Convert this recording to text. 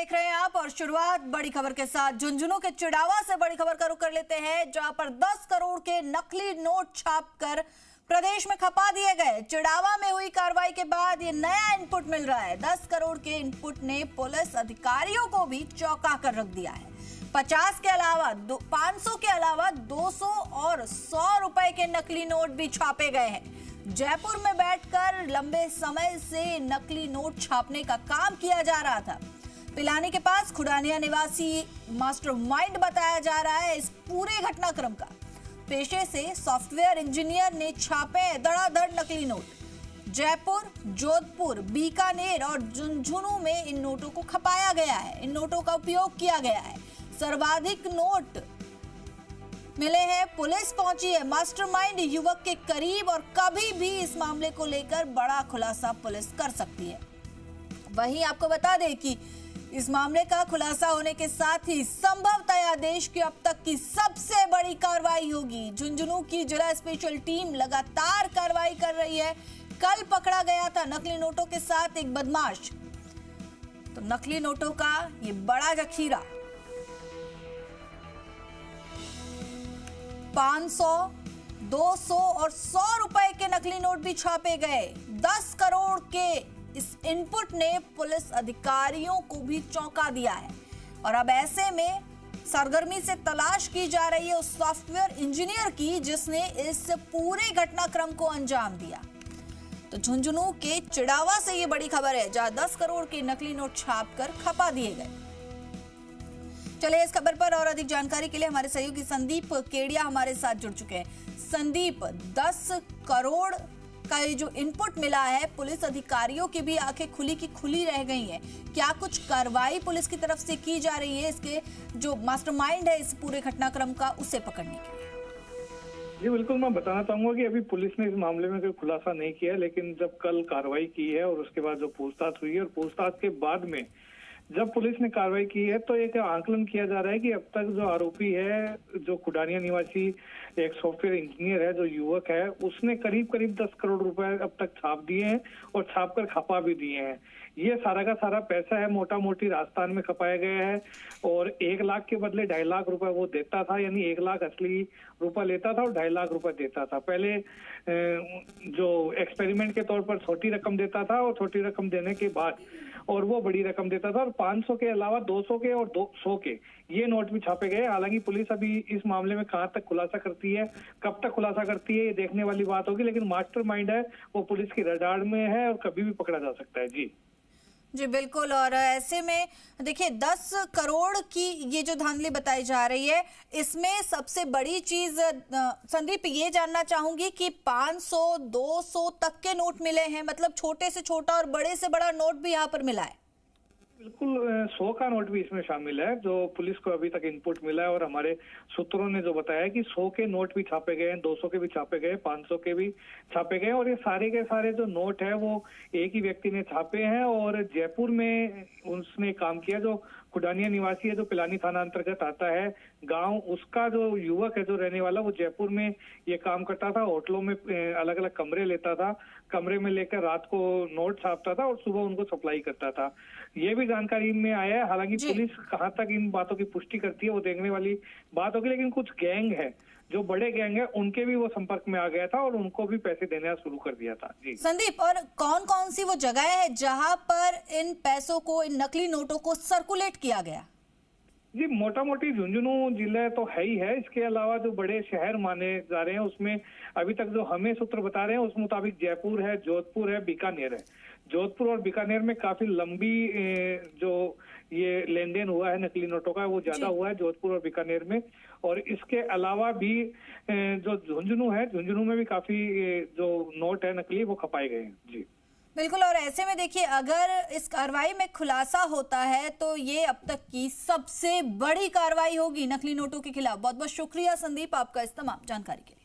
देख रहे हैं आप और शुरुआत बड़ी खबर के साथ झुंझुनू के चिड़ावा से बड़ी खबर का रुख कर लेते हैं, जहां पर 10 करोड़ के नकली नोट छापकर प्रदेश में खपा दिए गए। चिड़ावा में हुई कार्रवाई के बाद ये नया इनपुट मिल रहा है। 10 करोड़ के इनपुट ने पुलिस अधिकारियों को भी चौंका कर रख दिया है। 50 के अलावा 500 के अलावा 200 और 100 रुपए के नकली नोट भी छापे गए हैं। जयपुर में बैठकर लंबे समय से नकली नोट छापने का काम किया जा रहा था। पिलानी के पास खुडानिया निवासी मास्टरमाइंड बताया जा रहा है इस पूरे घटनाक्रम का। पेशे से सॉफ्टवेयर इंजीनियर ने छापे धड़ाधड़ नकली नोट। जयपुर, जोधपुर, बीकानेर और झुंझुनू में इन नोटों को खपाया गया है। इन नोटों का उपयोग किया गया है। सर्वाधिक नोट मिले हैं। पुलिस पहुंची है मास्टरमाइंड युवक के करीब और कभी भी इस मामले को लेकर बड़ा खुलासा पुलिस कर सकती है। वहीं आपको बता दें कि इस मामले का खुलासा होने के साथ ही संभवतः देश की अब तक की सबसे बड़ी कार्रवाई होगी। झुंझुनू की जिला स्पेशल टीम लगातार कार्रवाई कर रही है। कल पकड़ा गया था नकली नोटों के साथ एक बदमाश। तो नकली नोटों का ये बड़ा जखीरा 500, 200 और 100 रुपए के नकली नोट भी छापे गए। 10 करोड़ के इस इनपुट ने पुलिस अधिकारियों को भी चौंका दिया है और अब ऐसे में सरगर्मी से तलाश की जा रही है उस सॉफ्टवेयर इंजीनियर की जिसने इस पूरे घटनाक्रम को अंजाम दिया। तो झुंझुनू के चिड़ावा से ये बड़ी खबर है, जहां 10 करोड़ के नकली नोट छापकर खपा दिए गए। चलिए इस खबर पर और अधिक जानकारी के लिए हमारे सहयोगी संदीप केडिया हमारे साथ जुड़ चुके हैं। संदीप, 10 करोड़ का ये जो इनपुट मिला है, पुलिस अधिकारियों की भी आंखें खुली की खुली रह गई हैं। क्या कुछ कार्रवाई पुलिस की तरफ से की जा रही है इसके जो मास्टरमाइंड है इस पूरे घटनाक्रम का, उसे पकड़ने के लिए? जी बिल्कुल, मैं बताना चाहूंगा कि अभी पुलिस ने इस मामले में कोई खुलासा नहीं किया, लेकिन जब कल कार्रवाई की है और उसके बाद जो पूछताछ हुई है और पूछताछ के बाद में जब पुलिस ने कार्रवाई की है तो एक आंकलन किया जा रहा है कि अब तक जो आरोपी है, जो खुडानिया निवासी एक सॉफ्टवेयर इंजीनियर है, जो युवक है, उसने करीब करीब 10 करोड़ रुपए अब तक छाप दिए हैं और छाप कर खपा भी दिए हैं। ये सारा का सारा पैसा है मोटा मोटी राजस्थान में खपाया गया है और 1 लाख के बदले 2.5 लाख रुपए वो देता था, यानी 1 लाख असली रुपया लेता था और 2.5 लाख रुपए देता था। पहले जो एक्सपेरिमेंट के तौर पर छोटी रकम देता था और छोटी रकम देने के बाद और वो बड़ी रकम देता था और 500 के अलावा 200 के और 200 के ये नोट भी छापे गए। हालांकि पुलिस अभी इस मामले में कहां तक खुलासा करती है, कब तक खुलासा करती है, ये देखने वाली बात होगी, लेकिन मास्टरमाइंड है वो पुलिस की रडार में है और कभी भी पकड़ा जा सकता है। जी बिल्कुल। और ऐसे में देखिए 10 करोड़ की ये जो धांधली बताई जा रही है, इसमें सबसे बड़ी चीज संदीप ये जानना चाहूंगी कि 500, 200 तक के नोट मिले हैं, मतलब छोटे से छोटा और बड़े से बड़ा नोट भी यहाँ पर मिला है। बिल्कुल, 100 का नोट भी इसमें शामिल है जो पुलिस को अभी तक इनपुट मिला है और हमारे सूत्रों ने जो बताया कि 100 के नोट भी छापे गए हैं, 200 के भी छापे गए, 500 के भी छापे गए और ये सारे के सारे जो नोट है वो एक ही व्यक्ति ने छापे हैं और जयपुर में उसने काम किया। जो खुडानिया निवासी है, जो पिलानी थाना अंतर्गत आता है गांव, उसका जो युवक है जो रहने वाला, वो जयपुर में ये काम करता था। होटलों में अलग अलग कमरे लेता था, कमरे में लेकर रात को नोट छापता था और सुबह उनको सप्लाई करता था। ये भी जानकारी में आया है। हालांकि पुलिस कहाँ तक इन बातों की पुष्टि करती है वो देखने वाली बात होगी, लेकिन कुछ गैंग है, जो बड़े गैंग है, उनके भी वो संपर्क में आ गया था और उनको भी पैसे देना शुरू कर दिया था। जी संदीप, और कौन कौन सी वो जगह है जहां पर इन पैसों को, इन नकली नोटों को सर्कुलेट किया गया? जी मोटा मोटी झुंझुनू जिला तो है ही है, इसके अलावा जो बड़े शहर माने जा रहे हैं उसमें अभी तक जो हमें सूत्र बता रहे हैं उस मुताबिक जयपुर है, जोधपुर है, बीकानेर है। जोधपुर और बीकानेर में काफी लंबी जो ये लेन देन हुआ है नकली नोटों का वो ज्यादा हुआ है जोधपुर और बीकानेर में। और इसके अलावा भी जो झुंझुनू है, झुंझुनू में भी काफी जो नोट है नकली वो खपाए गए हैं। जी बिल्कुल। और ऐसे में देखिए अगर इस कार्रवाई में खुलासा होता है तो ये अब तक की सबसे बड़ी कार्रवाई होगी नकली नोटों के खिलाफ। बहुत बहुत शुक्रिया संदीप आपका इस तमाम जानकारी के लिए।